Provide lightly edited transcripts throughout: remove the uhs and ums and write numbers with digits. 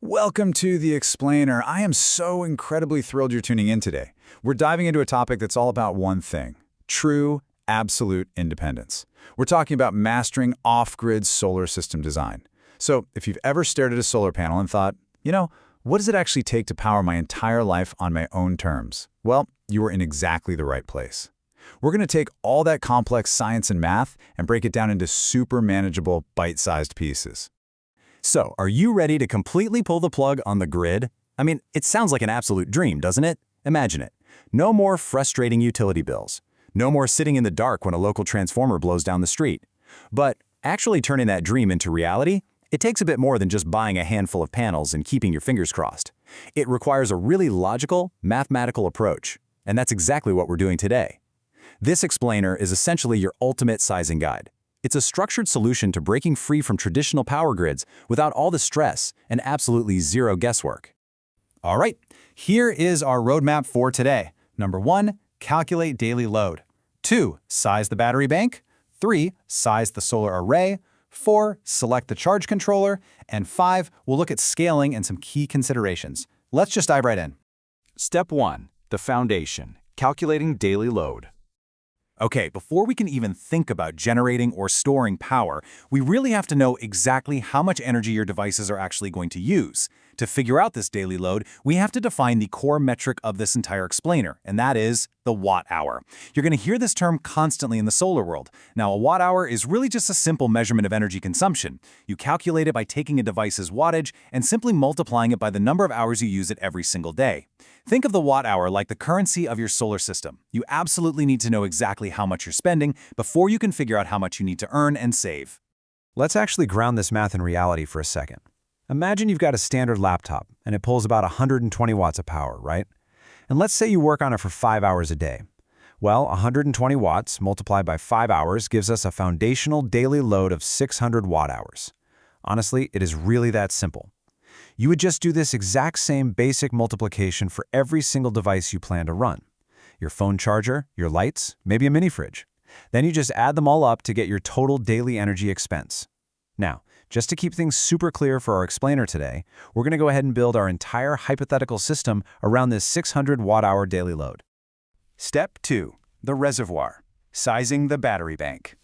Welcome to The Explainer. I am so incredibly thrilled you're tuning in today. We're diving into a topic that's all about one thing: true, absolute independence. We're talking about mastering off-grid solar system design. So if you've ever stared at a solar panel and thought, what does it actually take to power my entire life on my own terms? Well, you are in exactly the right place. We're going to take all that complex science and math and break it down into super manageable, bite-sized pieces. So, are you ready to completely pull the plug on the grid? I mean, it sounds like an absolute dream, doesn't it? Imagine it. No more frustrating utility bills. No more sitting in the dark when a local transformer blows down the street. But actually turning that dream into reality, it takes a bit more than just buying a handful of panels and keeping your fingers crossed. It requires a really logical, mathematical approach. And that's exactly what we're doing today. This explainer is essentially your ultimate sizing guide. It's a structured solution to breaking free from traditional power grids without all the stress and absolutely zero guesswork. All right, here is our roadmap for today. Number 1, calculate daily load. 2, size the battery bank. 3, size the solar array. 4, select the charge controller. And 5, we'll look at scaling and some key considerations. Let's just dive right in. Step 1, the foundation, calculating daily load. Okay, before we can even think about generating or storing power, we really have to know exactly how much energy your devices are actually going to use. To figure out this daily load, we have to define the core metric of this entire explainer, and that is the watt-hour. You're going to hear this term constantly in the solar world. Now, a watt-hour is really just a simple measurement of energy consumption. You calculate it by taking a device's wattage and simply multiplying it by the number of hours you use it every single day. Think of the watt-hour like the currency of your solar system. You absolutely need to know exactly how much you're spending before you can figure out how much you need to earn and save. Let's actually ground this math in reality for a second. Imagine you've got a standard laptop, and it pulls about 120 watts of power, right? And let's say you work on it for 5 hours a day. Well, 120 watts multiplied by 5 hours gives us a foundational daily load of 600 watt-hours. Honestly, it is really that simple. You would just do this exact same basic multiplication for every single device you plan to run. Your phone charger, your lights, maybe a mini fridge. Then you just add them all up to get your total daily energy expense. Now, just to keep things super clear for our explainer today, we're going to go ahead and build our entire hypothetical system around this 600 watt-hour daily load. Step 2, the reservoir, sizing the battery bank.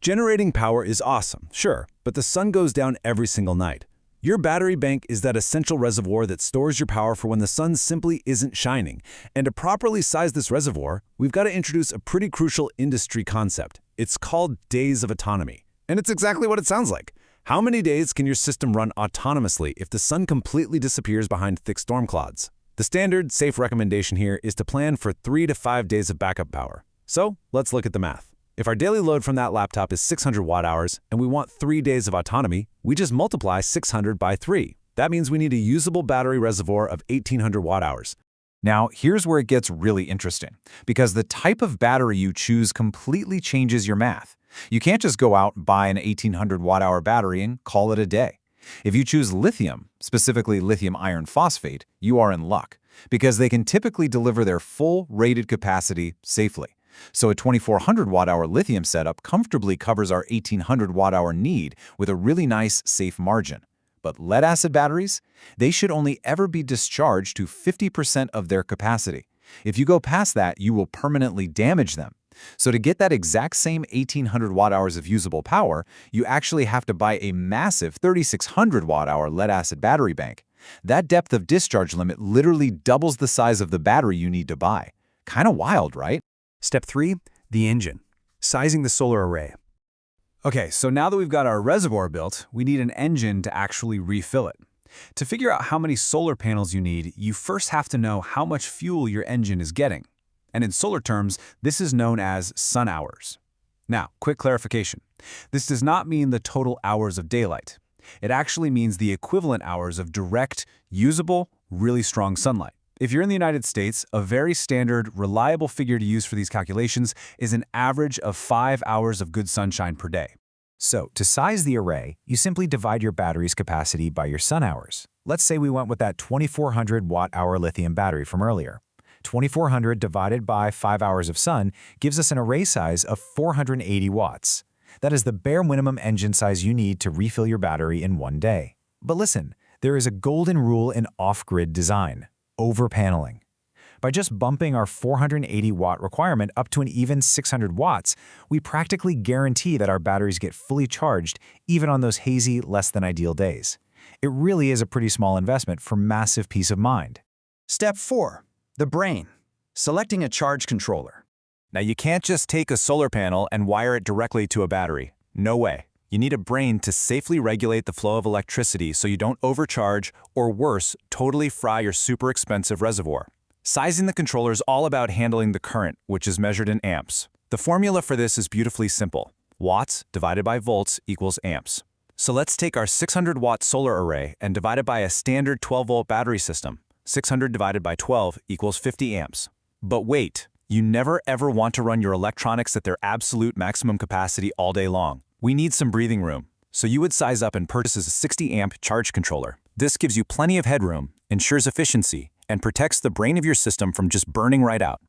Generating power is awesome, sure, but the sun goes down every single night. Your battery bank is that essential reservoir that stores your power for when the sun simply isn't shining. And to properly size this reservoir, we've got to introduce a pretty crucial industry concept. It's called days of autonomy. And it's exactly what it sounds like. How many days can your system run autonomously if the sun completely disappears behind thick storm clouds? The standard, safe recommendation here is to plan for 3 to 5 days of backup power. So let's look at the math. If our daily load from that laptop is 600 watt-hours and we want 3 days of autonomy, we just multiply 600 by 3. That means we need a usable battery reservoir of 1,800 watt-hours. Now, here's where it gets really interesting, because the type of battery you choose completely changes your math. You can't just go out and buy an 1,800 watt-hour battery and call it a day. If you choose lithium, specifically lithium iron phosphate, you are in luck, because they can typically deliver their full rated capacity safely. So a 2,400 watt-hour lithium setup comfortably covers our 1,800 watt-hour need with a really nice, safe margin. But lead-acid batteries? They should only ever be discharged to 50% of their capacity. If you go past that, you will permanently damage them. So to get that exact same 1,800 watt-hours of usable power, you actually have to buy a massive 3,600 watt-hour lead-acid battery bank. That depth of discharge limit literally doubles the size of the battery you need to buy. Kinda wild, right? Step 3, the engine, sizing the solar array. Okay, so now that we've got our reservoir built, we need an engine to actually refill it. To figure out how many solar panels you need, you first have to know how much fuel your engine is getting. And in solar terms, this is known as sun hours. Now, quick clarification. This does not mean the total hours of daylight. It actually means the equivalent hours of direct, usable, really strong sunlight. If you're in the United States, a very standard, reliable figure to use for these calculations is an average of 5 hours of good sunshine per day. So, to size the array, you simply divide your battery's capacity by your sun hours. Let's say we went with that 2,400 watt-hour lithium battery from earlier. 2,400 divided by 5 hours of sun gives us an array size of 480 watts. That is the bare minimum engine size you need to refill your battery in one day. But listen, There is a golden rule in off-grid design: overpaneling. By just bumping our 480-watt requirement up to an even 600 watts, we practically guarantee that our batteries get fully charged even on those hazy, less-than-ideal days. It really is a pretty small investment for massive peace of mind. Step 4. The brain. Selecting a charge controller. Now, you can't just take a solar panel and wire it directly to a battery. No way. You need a brain to safely regulate the flow of electricity so you don't overcharge or, worse, totally fry your super expensive reservoir. Sizing the controller is all about handling the current, which is measured in amps. The formula for this is beautifully simple. Watts divided by volts equals amps. So let's take our 600-watt solar array and divide it by a standard 12-volt battery system. 600 divided by 12 equals 50 amps. But wait, you never ever want to run your electronics at their absolute maximum capacity all day long. We need some breathing room. So you would size up and purchase a 60-amp charge controller. This gives you plenty of headroom, ensures efficiency, and protects the brain of your system from just burning right out.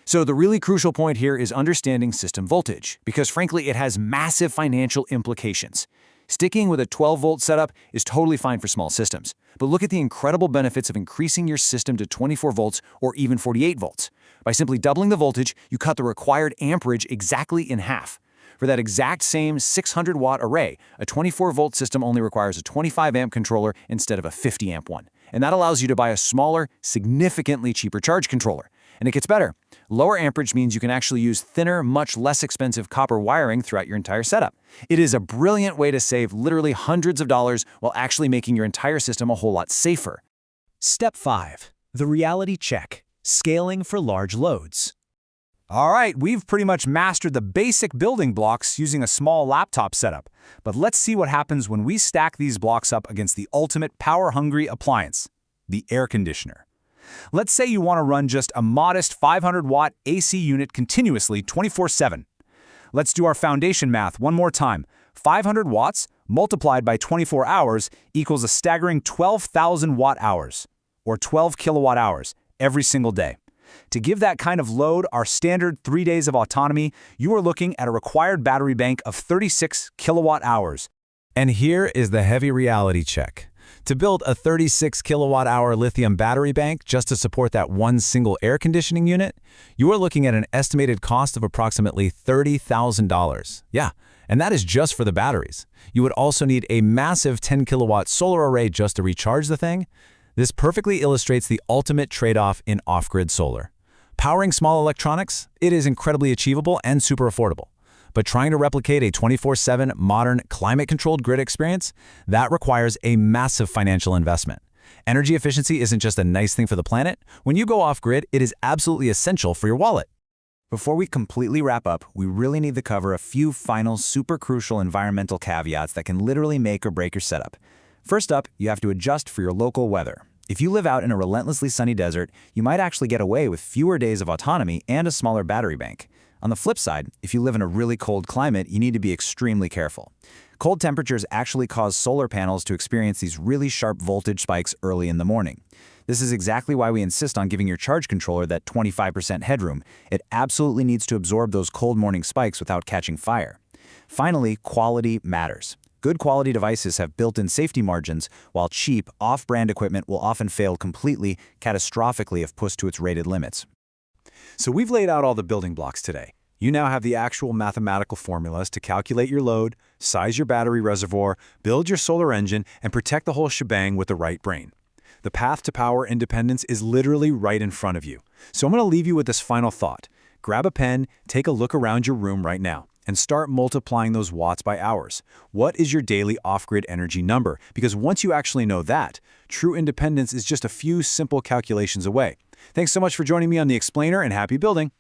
So the really crucial point here is understanding system voltage, because frankly it has massive financial implications. Sticking with a 12-volt setup is totally fine for small systems, but look at the incredible benefits of increasing your system to 24 volts or even 48 volts. By simply doubling the voltage, you cut the required amperage exactly in half. For that exact same 600-watt array, a 24-volt system only requires a 25-amp controller instead of a 50-amp one. And that allows you to buy a smaller, significantly cheaper charge controller. And it gets better. Lower amperage means you can actually use thinner, much less expensive copper wiring throughout your entire setup. It is a brilliant way to save literally hundreds of dollars while actually making your entire system a whole lot safer. Step 5. The reality check. Scaling for large loads. All right, we've pretty much mastered the basic building blocks using a small laptop setup. But let's see what happens when we stack these blocks up against the ultimate power-hungry appliance, the air conditioner. Let's say you want to run just a modest 500-watt AC unit continuously 24/7. Let's do our foundation math one more time. 500 watts multiplied by 24 hours equals a staggering 12,000 watt-hours, or 12 kilowatt-hours, every single day. To give that kind of load our standard 3 days of autonomy, you are looking at a required battery bank of 36 kilowatt-hours. And here is the heavy reality check. To build a 36 kilowatt-hour lithium battery bank just to support that one single air conditioning unit, you are looking at an estimated cost of approximately $30,000. Yeah, and that is just for the batteries. You would also need a massive 10 kilowatt solar array just to recharge the thing. This perfectly illustrates the ultimate trade-off in off-grid solar. Powering small electronics, it is incredibly achievable and super affordable. But trying to replicate a 24/7 modern climate-controlled grid experience, that requires a massive financial investment. Energy efficiency isn't just a nice thing for the planet. When you go off-grid, it is absolutely essential for your wallet. Before we completely wrap up, we really need to cover a few final super crucial environmental caveats that can literally make or break your setup. First up, you have to adjust for your local weather. If you live out in a relentlessly sunny desert, you might actually get away with fewer days of autonomy and a smaller battery bank. On the flip side, if you live in a really cold climate, you need to be extremely careful. Cold temperatures actually cause solar panels to experience these really sharp voltage spikes early in the morning. This is exactly why we insist on giving your charge controller that 25% headroom. It absolutely needs to absorb those cold morning spikes without catching fire. Finally, quality matters. Good quality devices have built-in safety margins, while cheap, off-brand equipment will often fail completely, catastrophically if pushed to its rated limits. So we've laid out all the building blocks today. You now have the actual mathematical formulas to calculate your load, size your battery reservoir, build your solar engine, and protect the whole shebang with the right brain. The path to power independence is literally right in front of you. So I'm going to leave you with this final thought. Grab a pen, take a look around your room right now, and start multiplying those watts by hours. What is your daily off-grid energy number? Because once you actually know that, true independence is just a few simple calculations away. Thanks so much for joining me on The Explainer, and happy building!